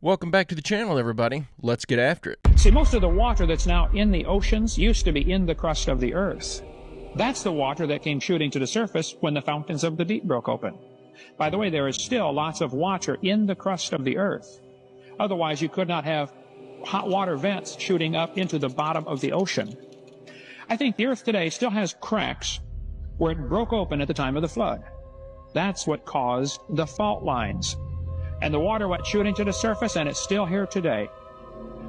Welcome back to the channel, everybody. Let's get after it. See, most of the water that's now in the oceans used to be in the crust of the earth. That's the water that came shooting to the surface when the fountains of the deep broke open. By the way, there is still lots of water in the crust of the earth. Otherwise, you could not have hot water vents shooting up into the bottom of the ocean. I think the earth today still has cracks where it broke open at the time of the flood. That's what caused the fault lines. And the water went shooting to the surface, and it's still here today.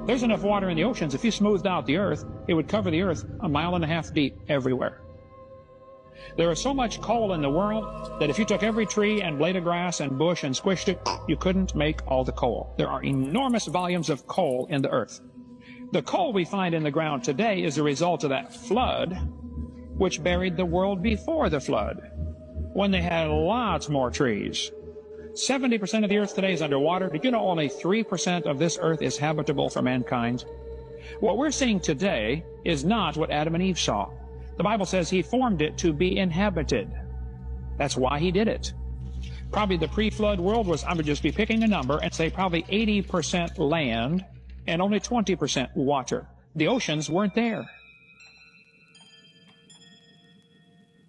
There's enough water in the oceans, if you smoothed out the earth, it would cover the earth 1.5 miles deep everywhere. There is so much coal in the world that if you took every tree and blade of grass and bush and squished it, you couldn't make all the coal. There are enormous volumes of coal in the earth. The coal we find in the ground today is a result of that flood, which buried the world before the flood, when they had lots more trees. 70% of the earth today is underwater. Did you know only 3% of this earth is habitable for mankind? What we're seeing today is not what Adam and Eve saw. The Bible says he formed it to be inhabited. That's why he did it. Probably the pre-flood world was, I would just be picking a number and say probably 80% land and only 20% water. The oceans weren't there.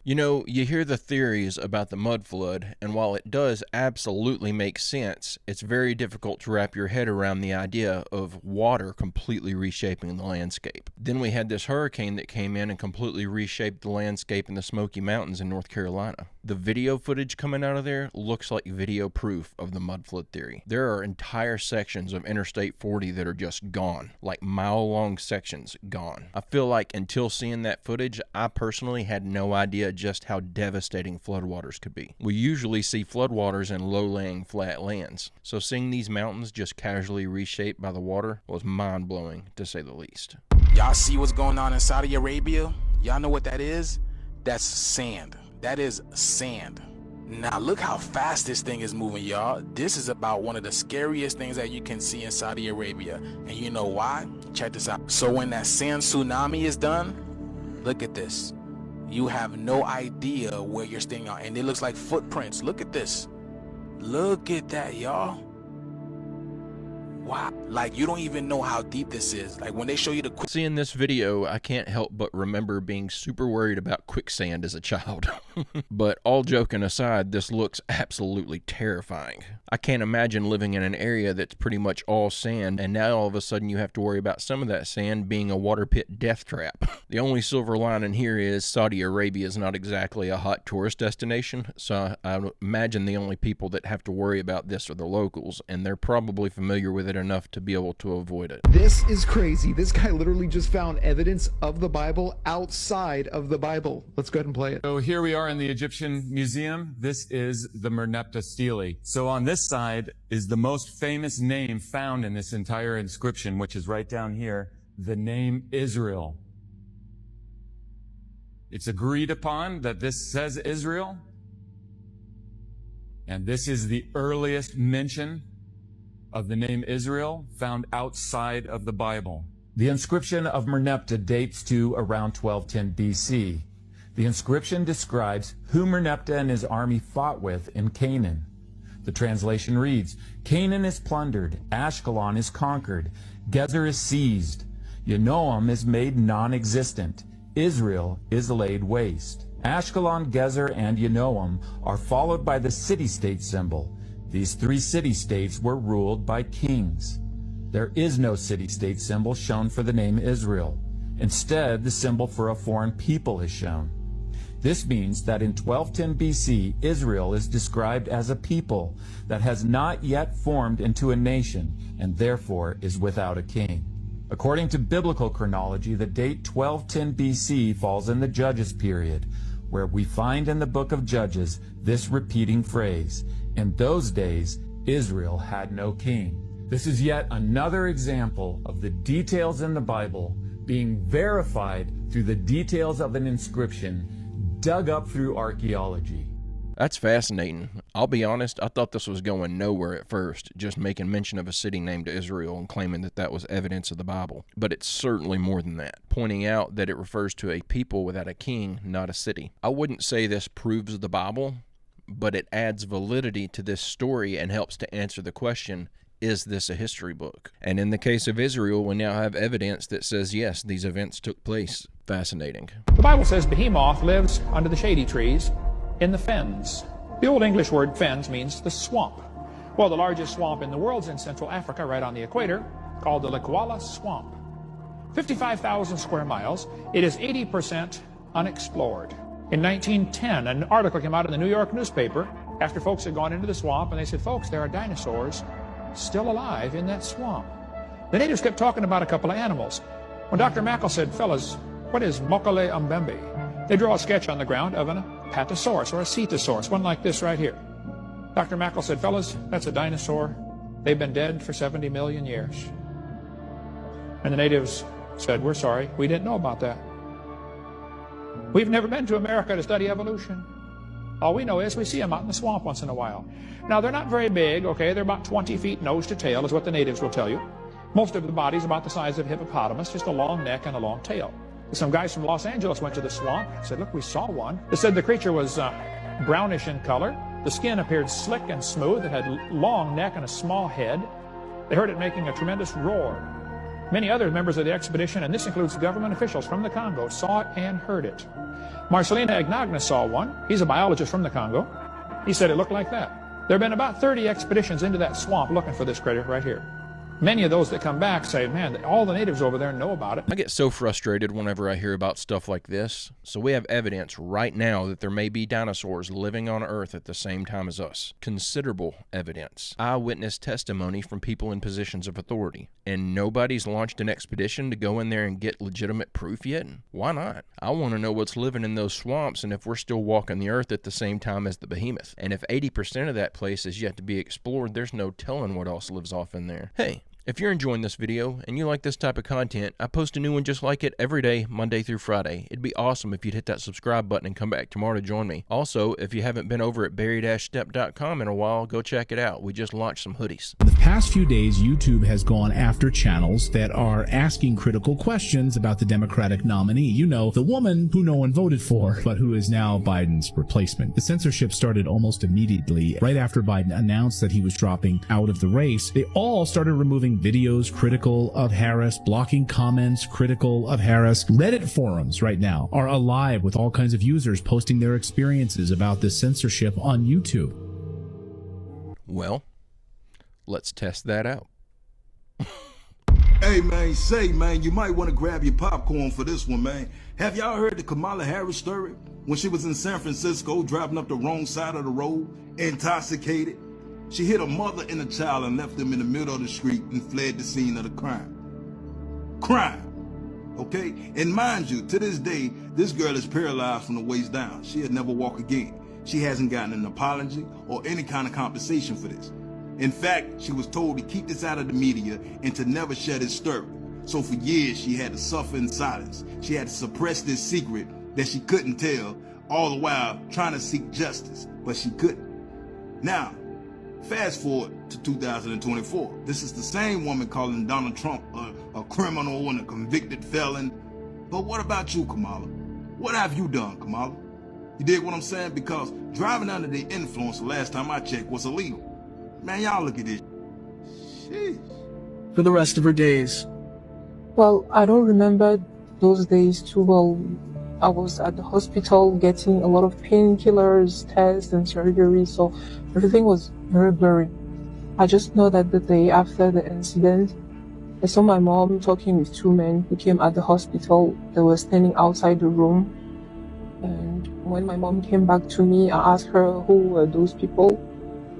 You know, you hear the theories about the mud flood, and while it does absolutely make sense, it's very difficult to wrap your head around the idea of water completely reshaping the landscape. Then we had this hurricane that came in and completely reshaped the landscape in the Smoky Mountains in North Carolina. The video footage coming out of there looks like video proof of the mud flood theory. There are entire sections of Interstate 40 that are just gone, like mile-long sections gone. I feel like until seeing that footage, I personally had no idea just how devastating floodwaters could be. We usually see floodwaters in low-lying flat lands, so seeing these mountains just casually reshaped by the water was mind-blowing, to say the least. Y'all see what's going on in Saudi Arabia? Y'all know what that is? That's sand. That is sand. Now look how fast this thing is moving, y'all. This is about one of the scariest things that you can see in Saudi Arabia. And you know why? Check this out. So when that sand tsunami is done, look at this. You have no idea where you're staying on, and it looks like footprints. Look at this. Look at that, y'all. Wow. Like, you don't even know how deep this is. Like, when they show you the Seeing this video, I can't help but remember being super worried about quicksand as a child. But all joking aside, this looks absolutely terrifying. I can't imagine living in an area that's pretty much all sand, and now all of a sudden you have to worry about some of that sand being a water pit death trap. The only silver lining here is Saudi Arabia is not exactly a hot tourist destination, so I would imagine the only people that have to worry about this are the locals, and they're probably familiar with it enough to be able to avoid it. This is crazy. This guy literally just found evidence of the Bible outside of the Bible. Let's go ahead and play it. So here we are in the Egyptian Museum. This is the Merneptah stele. So on this side is the most famous name found in this entire inscription, which is right down here, the name Israel. It's agreed upon that this says Israel, and this is the earliest mention of the name Israel found outside of the Bible. The inscription of Merneptah dates to around 1210 BC. The inscription describes who Merneptah and his army fought with in Canaan. The translation reads, Canaan is plundered, Ashkelon is conquered, Gezer is seized, Yanoam is made non-existent, Israel is laid waste. Ashkelon, Gezer, and Yanoam are followed by the city-state symbol. These three city-states were ruled by kings. There is no city-state symbol shown for the name Israel. Instead, the symbol for a foreign people is shown. This means that in 1210 BC, Israel is described as a people that has not yet formed into a nation and therefore is without a king. According to biblical chronology, the date 1210 BC falls in the Judges period, where we find in the book of Judges this repeating phrase, in those days, Israel had no king. This is yet another example of the details in the Bible being verified through the details of an inscription dug up through archaeology. That's fascinating. I'll be honest, I thought this was going nowhere at first, just making mention of a city named Israel and claiming that that was evidence of the Bible. But it's certainly more than that, pointing out that it refers to a people without a king, not a city. I wouldn't say this proves the Bible, but it adds validity to this story and helps to answer the question, is this a history book? And in the case of Israel, we now have evidence that says, yes, these events took place. Fascinating. The Bible says Behemoth lives under the shady trees in the fens. The Old English word fens means the swamp. Well, the largest swamp in the world's in Central Africa, right on the equator, called the Likwala Swamp. 55,000 square miles. It is 80% unexplored. In 1910, an article came out in the New York newspaper after folks had gone into the swamp, and they said, folks, there are dinosaurs still alive in that swamp. The natives kept talking about a couple of animals. When Dr. Mackel said, fellas, what is Mokale Umbembe? They draw a sketch on the ground of an Apatosaurus or a Cetasaurus, one like this right here. Dr. Mackel said, fellas, that's a dinosaur. They've been dead for 70 million years. And the natives said, we're sorry, we didn't know about that. We've never been to America to study evolution. All we know is we see them out in the swamp once in a while. Now, they're not very big, okay? They're about 20 feet nose to tail is what the natives will tell you. Most of the body's about the size of a hippopotamus, just a long neck and a long tail. Some guys from Los Angeles went to the swamp and said, look, we saw one. They said the creature was brownish in color. The skin appeared slick and smooth. It had long neck and a small head. They heard it making a tremendous roar. Many other members of the expedition, and this includes government officials from the Congo, saw it and heard it. Marcelino Agnagna saw one. He's a biologist from the Congo. He said it looked like that. There have been about 30 expeditions into that swamp looking for this critter right here. Many of those that come back say, man, all the natives over there know about it. I get so frustrated whenever I hear about stuff like this. So we have evidence right now that there may be dinosaurs living on Earth at the same time as us. Considerable evidence. Eyewitness testimony from people in positions of authority. And nobody's launched an expedition to go in there and get legitimate proof yet? Why not? I want to know what's living in those swamps and if we're still walking the Earth at the same time as the behemoth. And if 80% of that place is yet to be explored, there's no telling what else lives off in there. Hey, if you're enjoying this video and you like this type of content, I post a new one just like it every day, Monday through Friday. It'd be awesome if you'd hit that subscribe button and come back tomorrow to join me. Also, if you haven't been over at barry-stepp.com in a while, go check it out. We just launched some hoodies. In the past few days, YouTube has gone after channels that are asking critical questions about the Democratic nominee. You know, the woman who no one voted for, but who is now Biden's replacement. The censorship started almost immediately. Right after Biden announced that he was dropping out of the race, they all started removing videos critical of Harris, blocking comments critical of Harris. Reddit forums right now are alive with all kinds of users posting their experiences about this censorship on YouTube. Well, let's test that out. Hey man, you might want to grab your popcorn for this one, man. Have y'all heard the Kamala Harris story? When she was in San Francisco driving up the wrong side of the road, intoxicated. She hit a mother and a child and left them in the middle of the street and fled the scene of the crime. Okay? And mind you, to this day, this girl is paralyzed from the waist down. She'll never walk again. She hasn't gotten an apology or any kind of compensation for this. In fact, she was told to keep this out of the media and to never share this story. So for years, she had to suffer in silence. She had to suppress this secret that she couldn't tell, all the while trying to seek justice, but she couldn't. Now, fast forward to 2024. This is the same woman calling Donald Trump a criminal and a convicted felon. But what about you, Kamala? What have you done, Kamala? You dig what I'm saying? Because driving under the influence, the last time I checked, was illegal. Man, y'all look at this. Sheesh. For the rest of her days. Well, I don't remember those days too well. I was at the hospital getting a lot of painkillers, tests, and surgery, so everything was very blurry. I just know that the day after the incident, I saw my mom talking with two men who came at the hospital. They were standing outside the room. And when my mom came back to me, I asked her who were those people.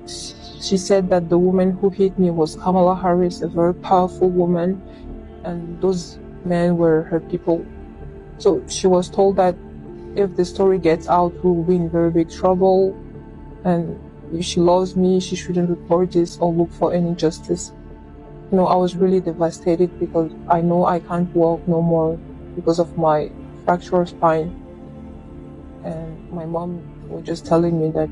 She said that the woman who hit me was Kamala Harris, a very powerful woman, and those men were her people. So she was told that if the story gets out, we'll be in very big trouble, and if she loves me, she shouldn't report this or look for any justice. You know, I was really devastated because I know I can't walk no more because of my fractured spine. And my mom was just telling me that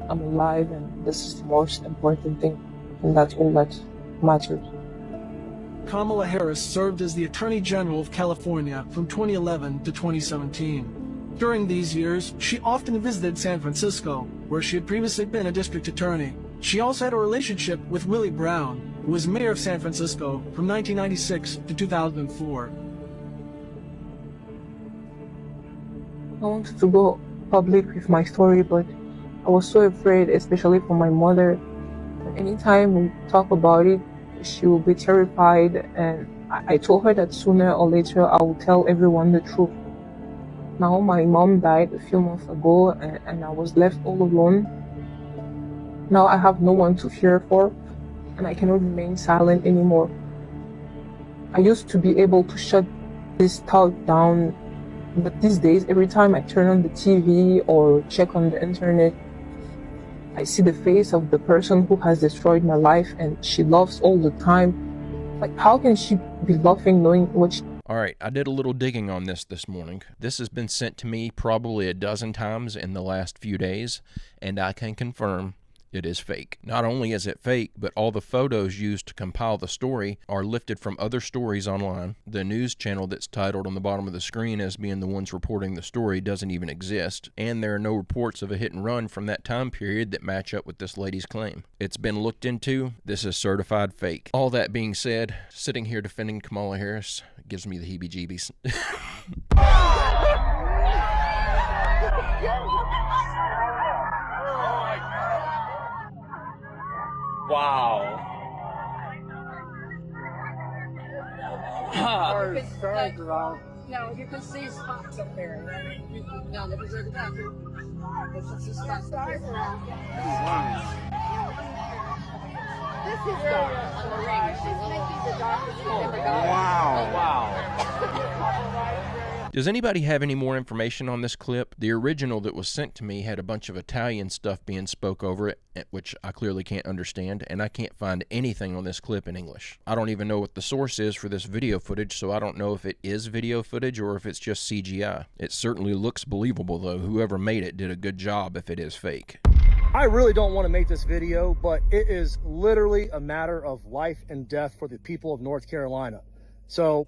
I'm alive and this is the most important thing, and that's all that matters. Kamala Harris served as the Attorney General of California from 2011 to 2017. During these years, she often visited San Francisco, where she had previously been a district attorney. She also had a relationship with Willie Brown, who was mayor of San Francisco from 1996 to 2004. I wanted to go public with my story, but I was so afraid, especially for my mother. Anytime we talk about it, she will be terrified, and I told her that sooner or later I will tell everyone the truth. Now my mom died a few months ago, and I was left all alone. Now I have no one to fear for, and I cannot remain silent anymore. I used to be able to shut this thought down, but these days, every time I turn on the TV or check on the internet, I see the face of the person who has destroyed my life, and she laughs all the time. Like, how can she be laughing knowing what she... All right, I did a little digging on this morning. This has been sent to me probably a dozen times in the last few days, and I can confirm it is fake. Not only is it fake, but all the photos used to compile the story are lifted from other stories online. The news channel that's titled on the bottom of the screen as being the ones reporting the story doesn't even exist, and there are no reports of a hit and run from that time period that match up with this lady's claim. It's been looked into. This is certified fake. All that being said, sitting here defending Kamala Harris gives me the heebie-jeebies. Wow. No, you can see spots up there. No, this is the on the ring. She's making the darkest she's ever got. Wow. Does anybody have any more information on this clip? The original that was sent to me had a bunch of Italian stuff being spoke over it, which I clearly can't understand, and I can't find anything on this clip in English. I don't even know what the source is for this video footage, so I don't know if it is video footage or if it's just CGI. It certainly looks believable, though. Whoever made it did a good job if it is fake. I really don't want to make this video, but it is literally a matter of life and death for the people of North Carolina. So,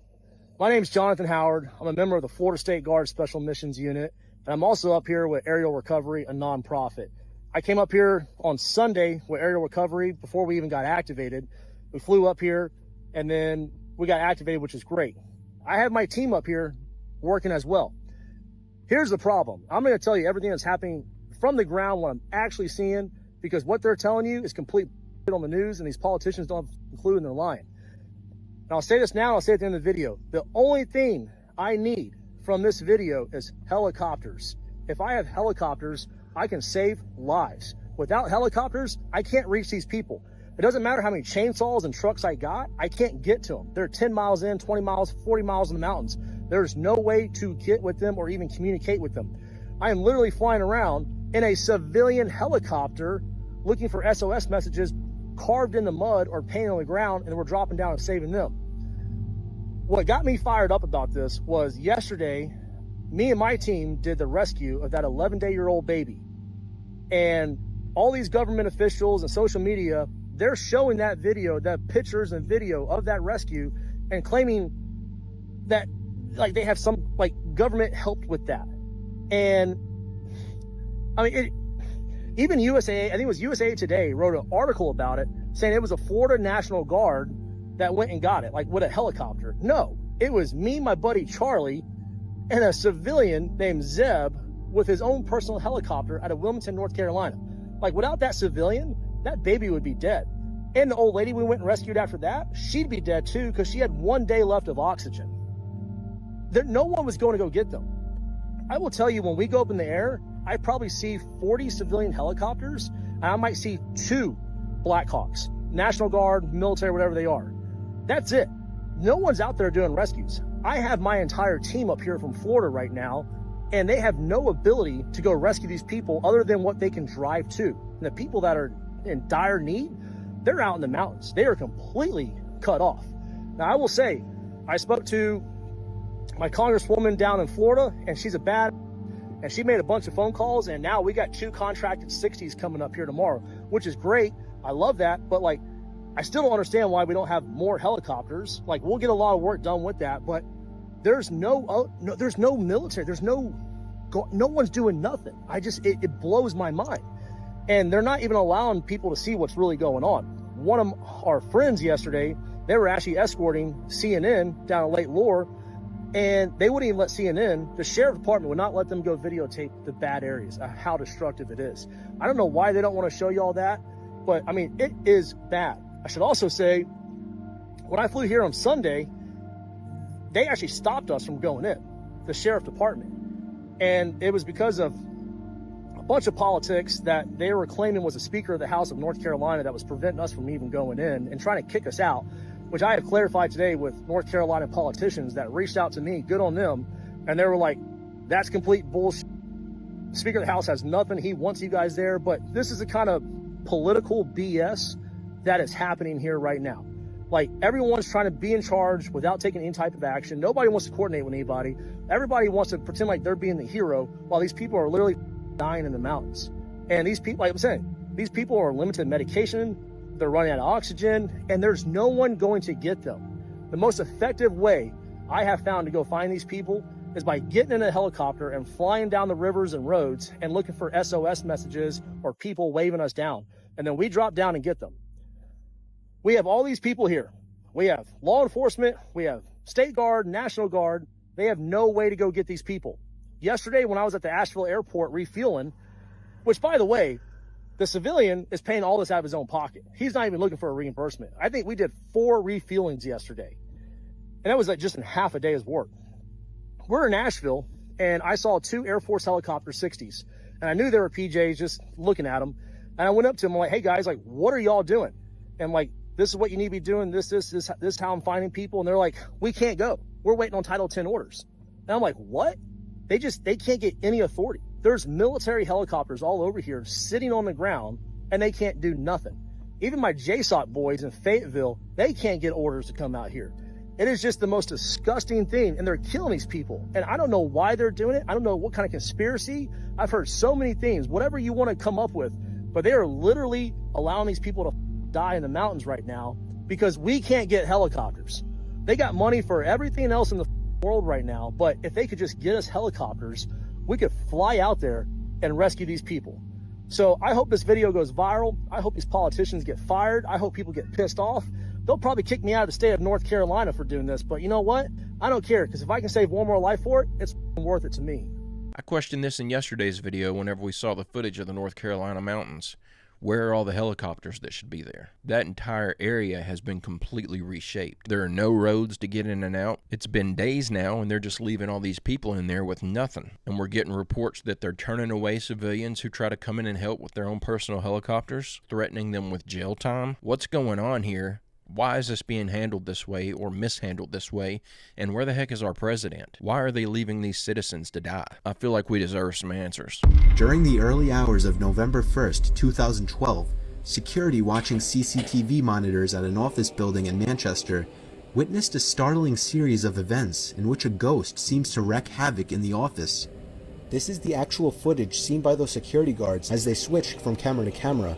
my name's Jonathan Howard. I'm a member of the Florida State Guard Special Missions Unit, and I'm also up here with Aerial Recovery, a nonprofit. I came up here on Sunday with Aerial Recovery before we even got activated. We flew up here, and then we got activated, which is great. I have my team up here working as well. Here's the problem. I'm going to tell you everything that's happening from the ground, what I'm actually seeing, because what they're telling you is complete on the news, and these politicians don't have a clue and they're lying. And I'll say this now, I'll say it at the end of the video. The only thing I need from this video is helicopters. If I have helicopters, I can save lives. Without helicopters, I can't reach these people. It doesn't matter how many chainsaws and trucks I got, I can't get to them. They're 10 miles in, 20 miles, 40 miles in the mountains. There's no way to get with them or even communicate with them. I am literally flying around in a civilian helicopter looking for SOS messages carved in the mud or painted on the ground, and we're dropping down and saving them. What got me fired up about this was yesterday, me and my team did the rescue of that 11-day-old baby. And all these government officials and social media, they're showing that video, that pictures and video of that rescue, and claiming that like they have some like government helped with that. And I mean, even USA, I think it was USA Today, wrote an article about it saying it was a Florida National Guard that went and got it, like with a helicopter. No, it was me, my buddy Charlie, and a civilian named Zeb with his own personal helicopter out of Wilmington, North Carolina. Like without that civilian, that baby would be dead. And the old lady we went and rescued after that, she'd be dead too because she had 1 day left of oxygen. No one was going to go get them. I will tell you, when we go up in the air, I probably see 40 civilian helicopters, and I might see 2 Blackhawks, National Guard, military, whatever they are. That's it. No one's out there doing rescues. I have my entire team up here from Florida right now, and they have no ability to go rescue these people other than what they can drive to. And the people that are in dire need, they're out in the mountains. They are completely cut off. Now, I will say, I spoke to my congresswoman down in Florida, and she's and she made a bunch of phone calls, and now we got 2 contracted 60s coming up here tomorrow, which is great. I love that, but like, I still don't understand why we don't have more helicopters. Like, we'll get a lot of work done with that, but there's no military. There's no one's doing nothing. It blows my mind. And they're not even allowing people to see what's really going on. One of our friends yesterday, they were actually escorting CNN down at Lake Lure, and they wouldn't even let CNN, the sheriff department would not let them go videotape the bad areas, how destructive it is. I don't know why they don't want to show you all that, but I mean, it is bad. I should also say, when I flew here on Sunday, they actually stopped us from going in, the sheriff department. And it was because of a bunch of politics that they were claiming was a Speaker of the House of North Carolina that was preventing us from even going in and trying to kick us out, which I have clarified today with North Carolina politicians that reached out to me, good on them, and they were like, that's complete bullshit. Speaker of the House has nothing. He wants you guys there. But this is the kind of political BS that is happening here right now. Like, everyone's trying to be in charge without taking any type of action. Nobody wants to coordinate with anybody. Everybody wants to pretend like they're being the hero while these people are literally dying in the mountains. And these people, like I'm saying, these people are limited medication. They're running out of oxygen, and there's no one going to get them. The most effective way I have found to go find these people is by getting in a helicopter and flying down the rivers and roads and looking for SOS messages or people waving us down. And then we drop down and get them. We have all these people here. We have law enforcement. We have State Guard, National Guard. They have no way to go get these people. Yesterday, when I was at the Asheville airport refueling, which, by the way, the civilian is paying all this out of his own pocket. He's not even looking for a reimbursement. I think we did 4 refuelings yesterday. And that was like just in half a day's work. We're in Asheville, and I saw 2 Air Force helicopter 60s. And I knew they were PJs, just looking at them. And I went up to them, I'm like, hey guys, like, what are y'all doing? And like, this is what you need to be doing. This is how I'm finding people. And they're like, we can't go. We're waiting on Title 10 orders. And I'm like, what? They can't get any authority. There's military helicopters all over here sitting on the ground, and they can't do nothing. Even my JSOC boys in Fayetteville, they can't get orders to come out here. It is just the most disgusting thing, and they're killing these people. And I don't know why they're doing it. I don't know what kind of conspiracy. I've heard so many things, whatever you want to come up with, but they are literally allowing these people to die in the mountains right now because we can't get helicopters. They got money for everything else in the world right now, but if they could just get us helicopters, we could fly out there and rescue these people. So I hope this video goes viral. I hope these politicians get fired. I hope people get pissed off. They'll probably kick me out of the state of North Carolina for doing this, but you know what? I don't care, because if I can save one more life for it, it's worth it to me. I questioned this in yesterday's video whenever we saw the footage of the North Carolina mountains. Where are all the helicopters that should be there? That entire area has been completely reshaped. There are no roads to get in and out. It's been days now, and they're just leaving all these people in there with nothing. And we're getting reports that they're turning away civilians who try to come in and help with their own personal helicopters, threatening them with jail time. What's going on here? Why is this being handled this way or mishandled this way? And where the heck is our president? Why are they leaving these citizens to die? I feel like we deserve some answers. During the early hours of November 1st, 2012, security watching CCTV monitors at an office building in Manchester witnessed a startling series of events in which a ghost seems to wreak havoc in the office. This is the actual footage seen by those security guards as they switched from camera to camera.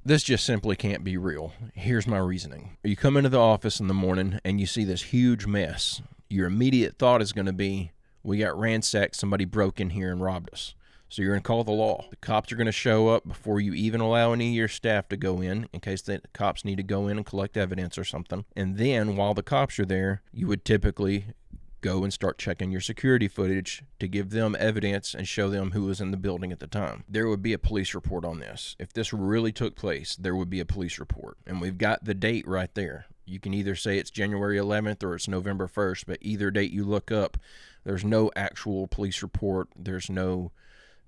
This just simply can't be real. Here's my reasoning. You come into the office in the morning and you see this huge mess. Your immediate thought is going to be, we got ransacked, somebody broke in here and robbed us. So you're going to call the law. The cops are going to show up before you even allow any of your staff to go in case the cops need to go in and collect evidence or something. And then while the cops are there, you would typically go and start checking your security footage to give them evidence and show them who was in the building at the time. There would be a police report on this. If this really took place, there would be a police report. And we've got the date right there. You can either say it's January 11th or it's November 1st, but either date you look up, there's no actual police report. There's no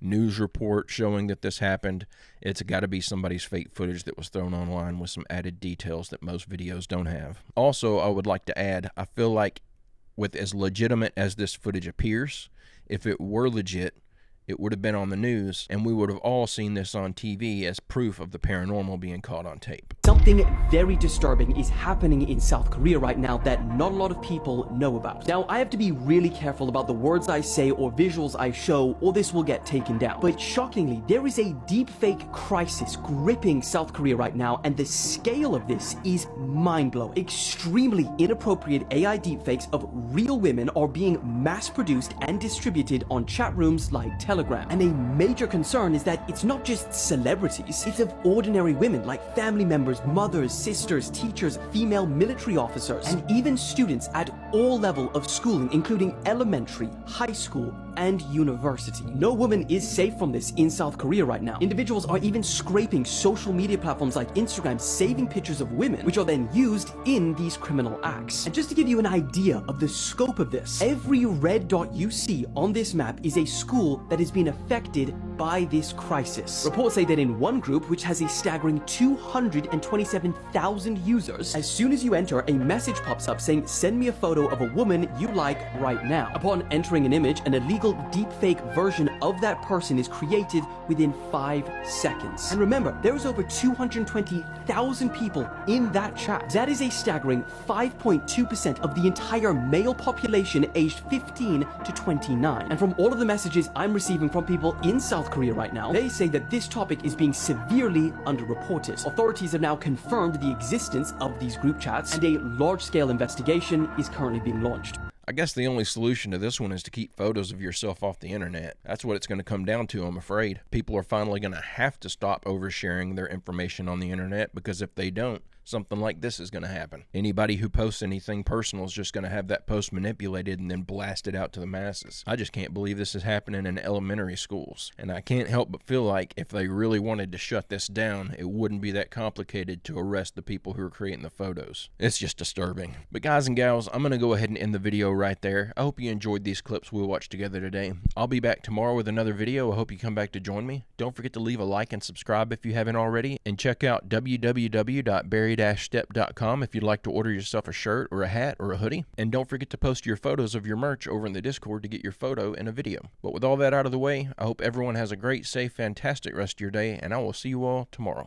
news report showing that this happened. It's got to be somebody's fake footage that was thrown online with some added details that most videos don't have. Also, I would like to add, I feel like with as legitimate as this footage appears, if it were legit, it would have been on the news, and we would have all seen this on TV as proof of the paranormal being caught on tape. Something very disturbing is happening in South Korea right now that not a lot of people know about. Now, I have to be really careful about the words I say or visuals I show, or this will get taken down. But shockingly, there is a deepfake crisis gripping South Korea right now, and the scale of this is mind-blowing. Extremely inappropriate AI deepfakes of real women are being mass-produced and distributed on chat rooms like Telegram. And a major concern is that it's not just celebrities, it's of ordinary women like family members, mothers, sisters, teachers, female military officers, and even students at all levels of schooling, including elementary, high school, and university. No woman is safe from this in South Korea right now. Individuals are even scraping social media platforms like Instagram, saving pictures of women, which are then used in these criminal acts. And just to give you an idea of the scope of this, every red dot you see on this map is a school that has been affected by this crisis. Reports say that in one group, which has a staggering 227,000 users, as soon as you enter, a message pops up saying, "Send me a photo of a woman you like right now." Upon entering an image, an illegal deepfake version of that person is created within 5 seconds. And remember, there is over 220,000 people in that chat. That is a staggering 5.2% of the entire male population aged 15 to 29. And from all of the messages I'm receiving from people in South Korea right now, they say that this topic is being severely underreported. Authorities have now confirmed the existence of these group chats, and a large-scale investigation is currently being launched. I guess the only solution to this one is to keep photos of yourself off the internet. That's what it's going to come down to, I'm afraid. People are finally going to have to stop oversharing their information on the internet, because if they don't, something like this is going to happen. Anybody who posts anything personal is just going to have that post manipulated and then blasted out to the masses. I just can't believe this is happening in elementary schools. And I can't help but feel like if they really wanted to shut this down, it wouldn't be that complicated to arrest the people who are creating the photos. It's just disturbing. But guys and gals, I'm going to go ahead and end the video right there. I hope you enjoyed these clips we watched together today. I'll be back tomorrow with another video. I hope you come back to join me. Don't forget to leave a like and subscribe if you haven't already. And check out www.barry-stepp.com if you'd like to order yourself a shirt or a hat or a hoodie. And don't forget to post your photos of your merch over in the Discord to get your photo in a video. But with all that out of the way, I hope everyone has a great, safe, fantastic rest of your day, and I will see you all tomorrow.